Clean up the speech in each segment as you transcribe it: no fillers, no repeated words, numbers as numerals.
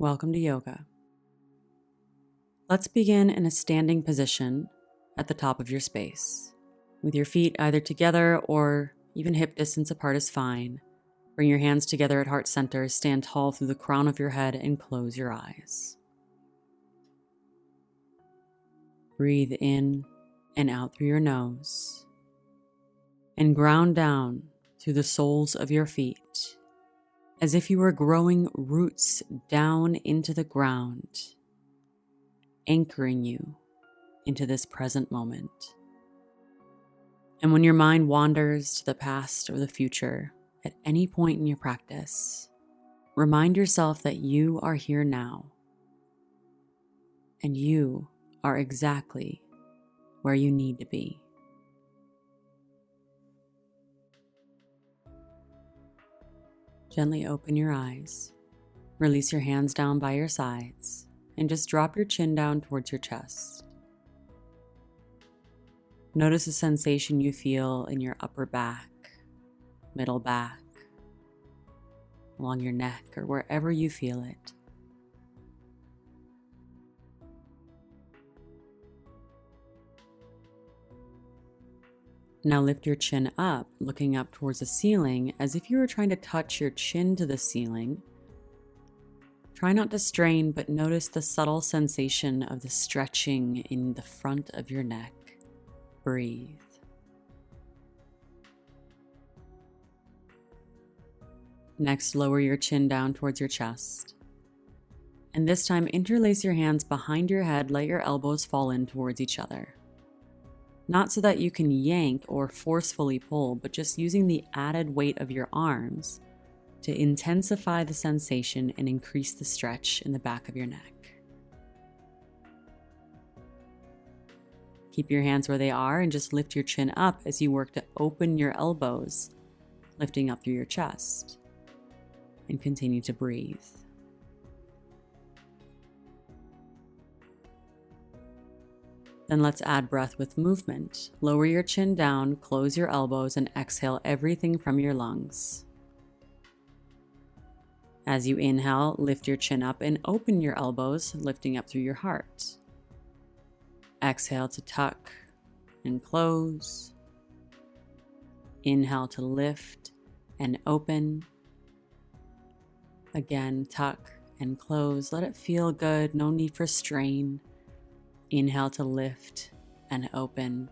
Welcome to yoga. Let's begin in a standing position at the top of your space. With your feet either together or even hip distance apart is fine. Bring your hands together at heart center, stand tall through the crown of your head, and close your eyes. Breathe in and out through your nose, and ground down through the soles of your feet, as if you were growing roots down into the ground, anchoring you into this present moment. And when your mind wanders to the past or the future at any point in your practice, remind yourself that you are here now, and you are exactly where you need to be. Gently open your eyes, release your hands down by your sides, and just drop your chin down towards your chest. Notice the sensation you feel in your upper back, middle back, along your neck, or wherever you feel it. Now lift your chin up, looking up towards the ceiling as if you were trying to touch your chin to the ceiling. Try not to strain, but notice the subtle sensation of the stretching in the front of your neck. Breathe. Next, lower your chin down towards your chest. And this time, interlace your hands behind your head, let your elbows fall in towards each other. Not so that you can yank or forcefully pull, but just using the added weight of your arms to intensify the sensation and increase the stretch in the back of your neck. Keep your hands where they are and just lift your chin up as you work to open your elbows, lifting up through your chest. And continue to breathe. Then let's add breath with movement. Lower your chin down, close your elbows, and exhale everything from your lungs. As you inhale, lift your chin up and open your elbows, lifting up through your heart. Exhale to tuck and close. Inhale to lift and open. Again, tuck and close. Let it feel good, no need for strain. Inhale to lift and open.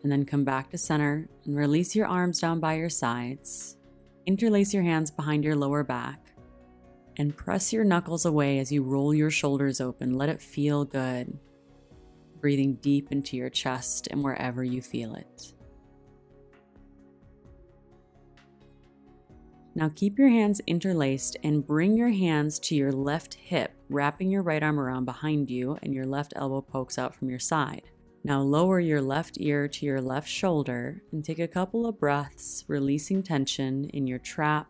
And then come back to center and release your arms down by your sides. Interlace your hands behind your lower back and press your knuckles away as you roll your shoulders open. Let it feel good. Breathing deep into your chest and wherever you feel it. Now keep your hands interlaced and bring your hands to your left hip, wrapping your right arm around behind you and your left elbow pokes out from your side. Now lower your left ear to your left shoulder and take a couple of breaths, releasing tension in your trap,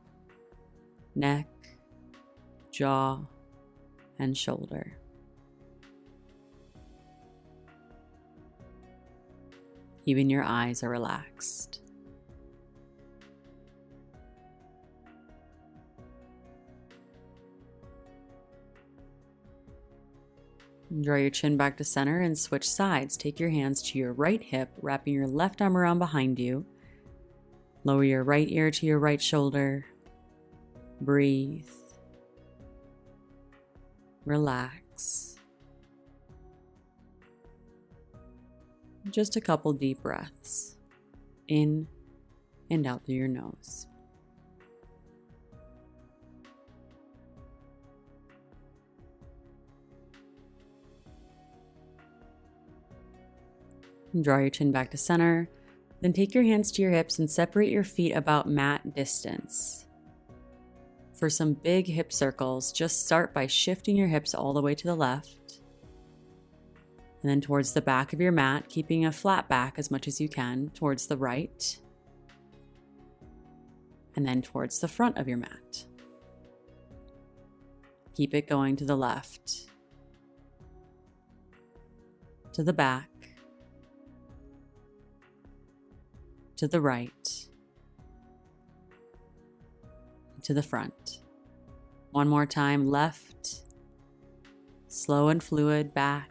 neck, jaw, and shoulder. Even your eyes are relaxed. Draw your chin back to center and switch sides. Take your hands to your right hip, wrapping your left arm around behind you. Lower your right ear to your right shoulder. Breathe. Relax. Just a couple deep breaths. In and out through your nose. Draw your chin back to center, then take your hands to your hips and separate your feet about mat distance. For some big hip circles, just start by shifting your hips all the way to the left, and then towards the back of your mat, keeping a flat back as much as you can, towards the right, and then towards the front of your mat. Keep it going to the left, to the back, to the right, to the front. One more time, left, slow and fluid, back,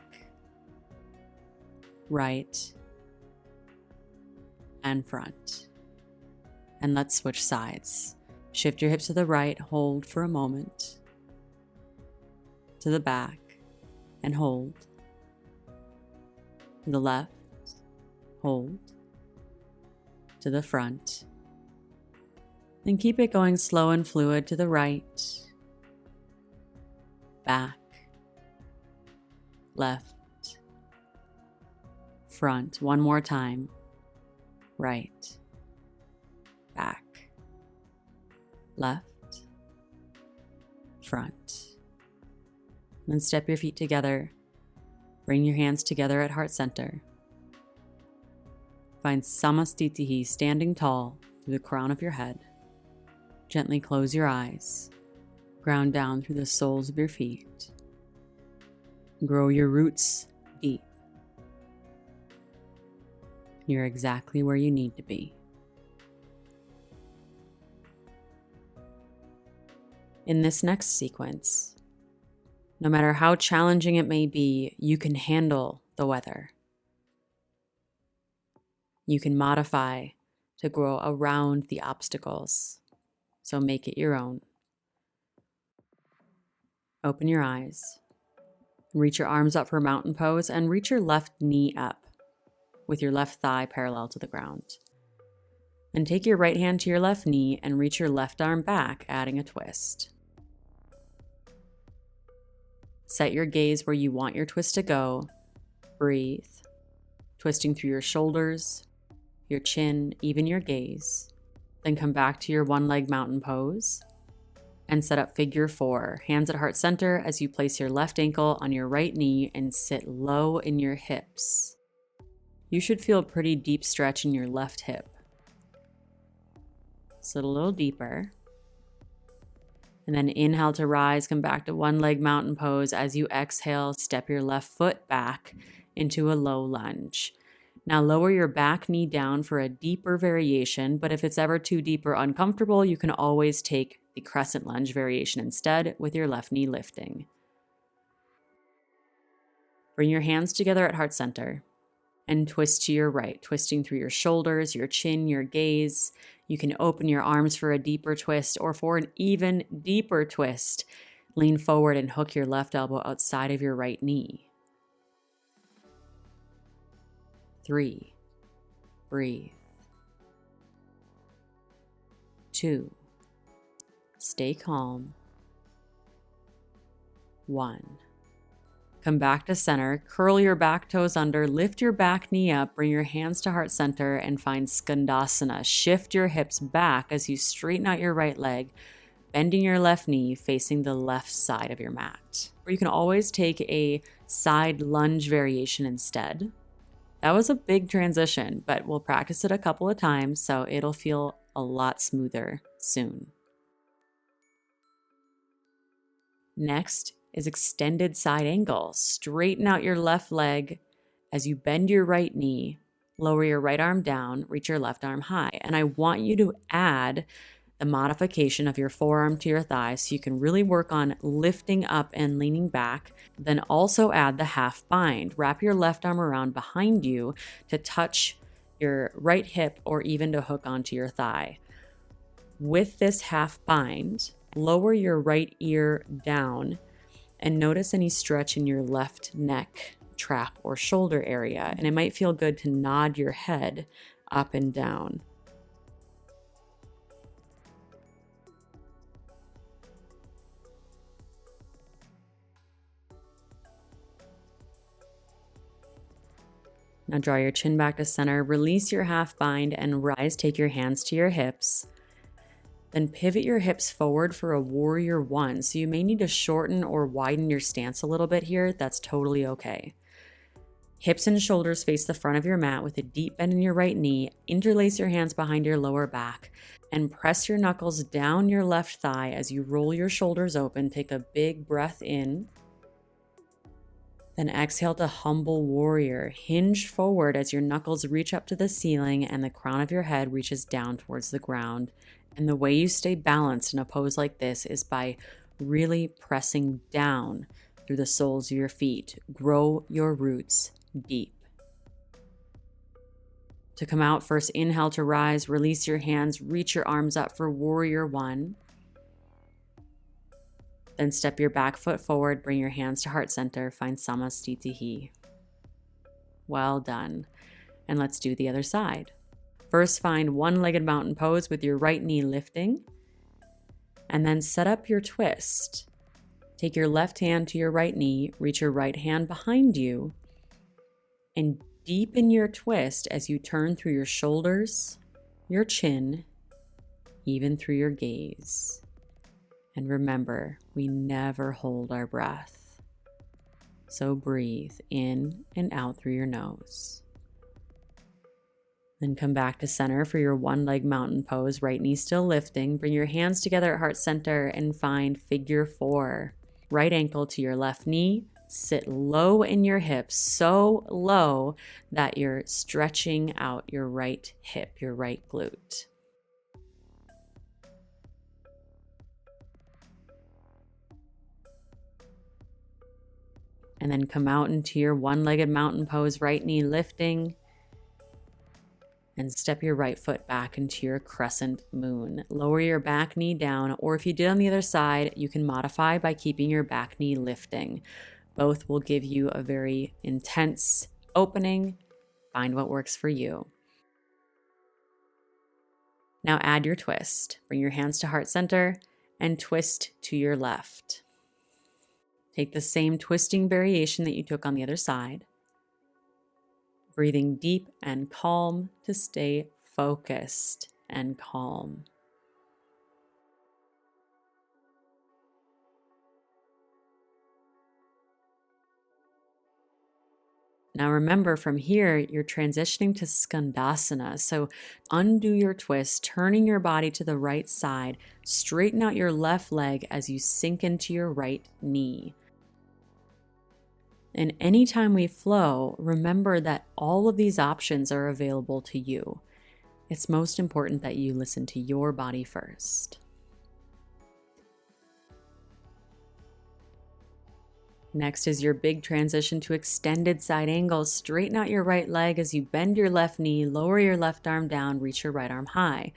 right, and front. And let's switch sides. Shift your hips to the right, hold for a moment, to the back, and hold, to the left, hold, to the front. Then keep it going slow and fluid to the right, back, left, front. One more time, right, back, left, front. Then step your feet together. Bring your hands together at heart center. Find Samastitihi, standing tall through the crown of your head. Gently close your eyes. Ground down through the soles of your feet. Grow your roots deep. You're exactly where you need to be. In this next sequence, no matter how challenging it may be, you can handle the weather. You can modify to grow around the obstacles, so make it your own. Open your eyes. Reach your arms up for mountain pose and reach your left knee up with your left thigh parallel to the ground. Then take your right hand to your left knee and reach your left arm back, adding a twist. Set your gaze where you want your twist to go. Breathe, twisting through your shoulders, your chin, even your gaze. Then come back to your one-leg mountain pose and set up figure 4. Hands at heart center as you place your left ankle on your right knee and sit low in your hips. You should feel a pretty deep stretch in your left hip. Sit a little deeper. And then inhale to rise, come back to one-leg mountain pose. As you exhale, step your left foot back into a low lunge. Now lower your back knee down for a deeper variation, but if it's ever too deep or uncomfortable, you can always take the crescent lunge variation instead with your left knee lifting. Bring your hands together at heart center and twist to your right, twisting through your shoulders, your chin, your gaze. You can open your arms for a deeper twist, or for an even deeper twist, lean forward and hook your left elbow outside of your right knee. 3. Breathe. 2. Stay calm. 1. Come back to center, curl your back toes under, lift your back knee up, bring your hands to heart center and find Skandasana. Shift your hips back as you straighten out your right leg, bending your left knee facing the left side of your mat. Or you can always take a side lunge variation instead. That was a big transition, but we'll practice it a couple of times so it'll feel a lot smoother soon. Next is extended side angle. Straighten out your left leg as you bend your right knee, lower your right arm down, reach your left arm high. And I want you to add the modification of your forearm to your thigh so you can really work on lifting up and leaning back. Then also add the half bind. Wrap your left arm around behind you to touch your right hip or even to hook onto your thigh. With this half bind, lower your right ear down and notice any stretch in your left neck, trap, or shoulder area. And it might feel good to nod your head up and down. Now draw your chin back to center, release your half bind and rise. Take your hands to your hips. Then pivot your hips forward for a warrior 1. So you may need to shorten or widen your stance a little bit here. That's totally okay. Hips and shoulders face the front of your mat with a deep bend in your right knee. Interlace your hands behind your lower back and press your knuckles down your left thigh as you roll your shoulders open. Take a big breath in. Then exhale to humble warrior. Hinge forward as your knuckles reach up to the ceiling and the crown of your head reaches down towards the ground. And the way you stay balanced in a pose like this is by really pressing down through the soles of your feet. Grow your roots deep. To come out, first inhale to rise, release your hands, reach your arms up for warrior one. Then step your back foot forward, bring your hands to heart center, find Namaste. Well done. And let's do the other side. First, find one-legged mountain pose with your right knee lifting, and then set up your twist. Take your left hand to your right knee, reach your right hand behind you, and deepen your twist as you turn through your shoulders, your chin, even through your gaze. And remember, we never hold our breath. So breathe in and out through your nose. Then come back to center for your one-leg mountain pose, right knee still lifting. Bring your hands together at heart center and find figure four. Right ankle to your left knee. Sit low in your hips, so low that you're stretching out your right hip, your right glute. And then come out into your one-legged mountain pose, right knee lifting. And step your right foot back into your crescent moon. Lower your back knee down, or if you did on the other side, you can modify by keeping your back knee lifting. Both will give you a very intense opening. Find what works for you. Now add your twist. Bring your hands to heart center and twist to your left. Take the same twisting variation that you took on the other side. Breathing deep and calm to stay focused and calm. Now remember, from here, you're transitioning to Skandasana. So undo your twist, turning your body to the right side. Straighten out your left leg as you sink into your right knee. And anytime we flow, remember that all of these options are available to you. It's most important that you listen to your body first. Next is your big transition to extended side angles. Straighten out your right leg as you bend your left knee, lower your left arm down, reach your right arm high.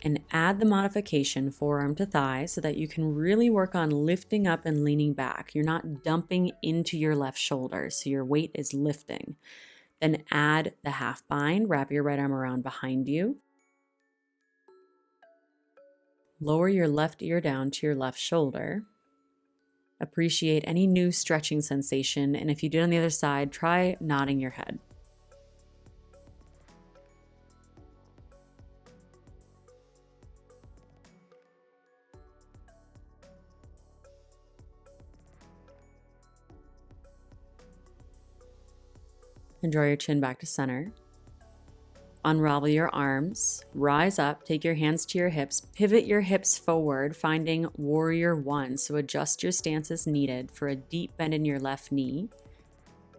And add the modification forearm to thigh so that you can really work on lifting up and leaning back. You're not dumping into your left shoulder, so your weight is lifting. Then add the half bind, wrap your right arm around behind you. Lower your left ear down to your left shoulder. Appreciate any new stretching sensation, and if you did on the other side, try nodding your head. And draw your chin back to center. Unravel your arms, rise up, take your hands to your hips, pivot your hips forward, finding warrior one. So adjust your stance as needed for a deep bend in your left knee.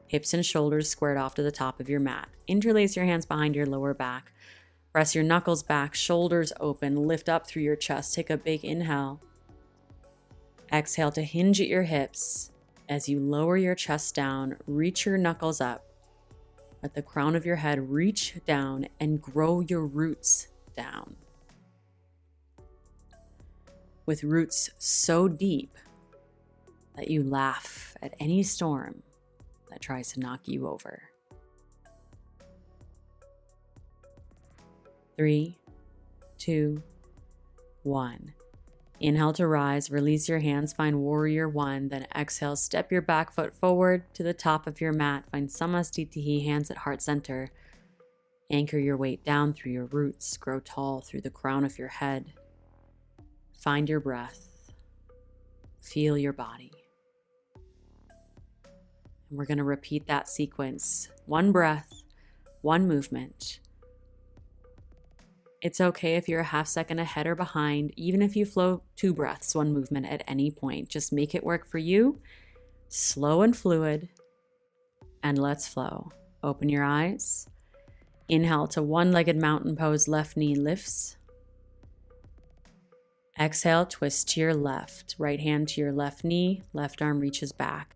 Hips and shoulders squared off to the top of your mat. Interlace your hands behind your lower back. Press your knuckles back, shoulders open, lift up through your chest. Take a big inhale. Exhale to hinge at your hips. As you lower your chest down, reach your knuckles up. Let the crown of your head reach down and grow your roots down. With roots so deep that you laugh at any storm that tries to knock you over. 3, 2, 1. Inhale to rise, release your hands, find warrior one, then exhale, step your back foot forward to the top of your mat, find Samastitihi, hands at heart center. Anchor your weight down through your roots, grow tall through the crown of your head. Find your breath, feel your body. And we're going to repeat that sequence, one breath, one movement. It's okay if you're a half second ahead or behind, even if you flow 2 breaths, one movement at any point. Just make it work for you. Slow and fluid. And let's flow. Open your eyes. Inhale to one-legged mountain pose, left knee lifts. Exhale, twist to your left. Right hand to your left knee, left arm reaches back.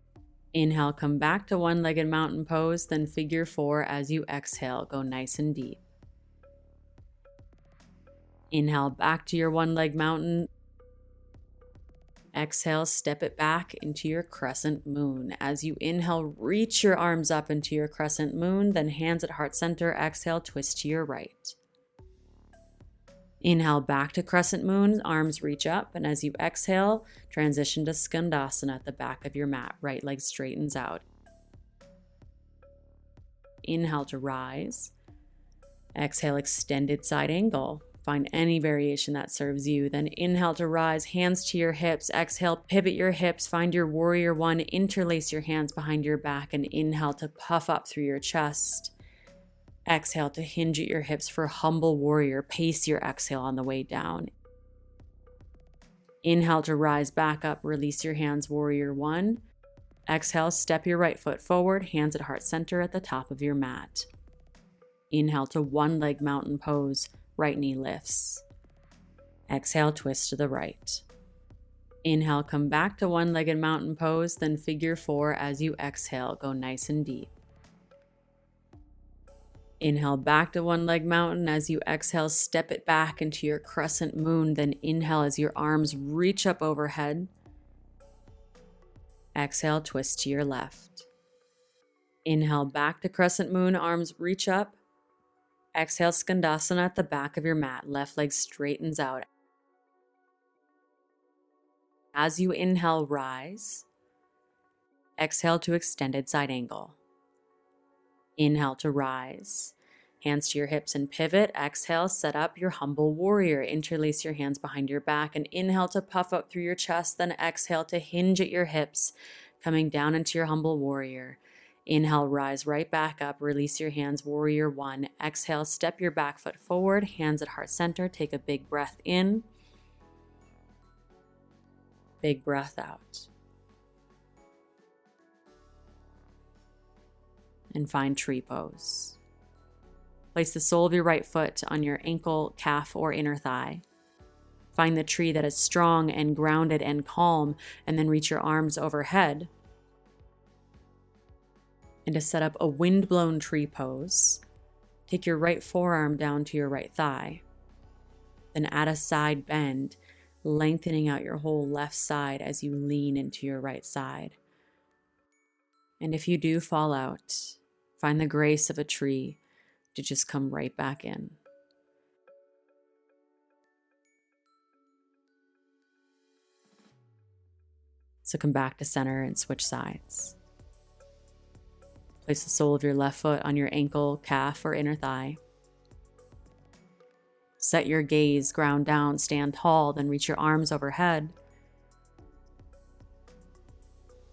Inhale, come back to one-legged mountain pose, then figure four as you exhale. Go nice and deep. Inhale, back to your one-leg mountain. Exhale, step it back into your crescent moon. As you inhale, reach your arms up into your crescent moon, then hands at heart center. Exhale, twist to your right. Inhale, back to crescent moon, arms reach up, and as you exhale, transition to skandasana at the back of your mat. Right leg straightens out. Inhale to rise. Exhale, extended side angle. Find any variation that serves you. Then inhale to rise, hands to your hips. Exhale, pivot your hips. Find your warrior one. Interlace your hands behind your back and inhale to puff up through your chest. Exhale to hinge at your hips for humble warrior. Pace your exhale on the way down. Inhale to rise back up. Release your hands, warrior one. Exhale, step your right foot forward. Hands at heart center at the top of your mat. Inhale to one leg mountain pose. Right knee lifts. Exhale, twist to the right. Inhale, come back to one-legged mountain pose, then figure four as you exhale. Go nice and deep. Inhale, back to one-leg mountain. As you exhale, step it back into your crescent moon. Then inhale as your arms reach up overhead. Exhale, twist to your left. Inhale, back to crescent moon, arms reach up. Exhale, skandasana at the back of your mat. Left leg straightens out. As you inhale, rise. Exhale to extended side angle. Inhale to rise. Hands to your hips and pivot. Exhale, set up your humble warrior. Interlace your hands behind your back and inhale to puff up through your chest. Then exhale to hinge at your hips, coming down into your humble warrior. Inhale, rise right back up. Release your hands, warrior one. Exhale, step your back foot forward, hands at heart center. Take a big breath in. Big breath out. And find tree pose. Place the sole of your right foot on your ankle, calf, or inner thigh. Find the tree that is strong and grounded and calm, and then reach your arms overhead. And to set up a wind-blown tree pose, take your right forearm down to your right thigh. Then add a side bend, lengthening out your whole left side as you lean into your right side. And if you do fall out, find the grace of a tree to just come right back in. So come back to center and switch sides. Place the sole of your left foot on your ankle, calf, or inner thigh. Set your gaze, ground down, stand tall, then reach your arms overhead.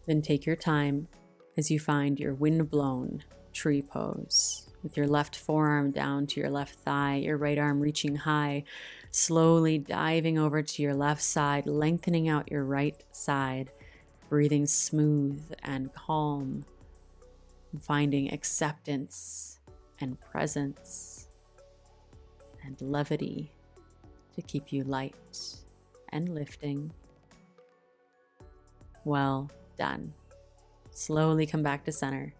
Then take your time as you find your wind-blown tree pose. With your left forearm down to your left thigh, your right arm reaching high, slowly diving over to your left side, lengthening out your right side, breathing smooth and calm. Finding acceptance and presence and levity to keep you light and lifting. Well done. Slowly come back to center.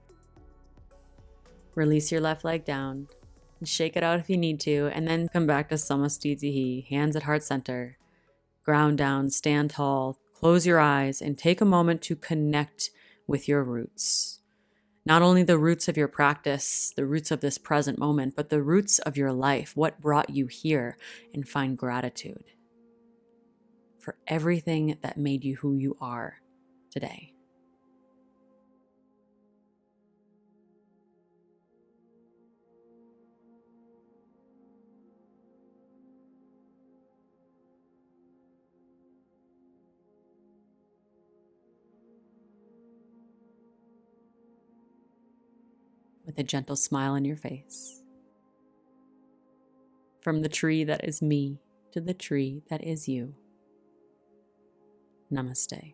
Release your left leg down and shake it out if you need to, and then come back to Samastitihi, hands at heart center. Ground down, stand tall, close your eyes, and take a moment to connect with your roots. Not only the roots of your practice, the roots of this present moment, but the roots of your life, what brought you here, and find gratitude for everything that made you who you are today. With a gentle smile on your face. From the tree that is me to the tree that is you. Namaste.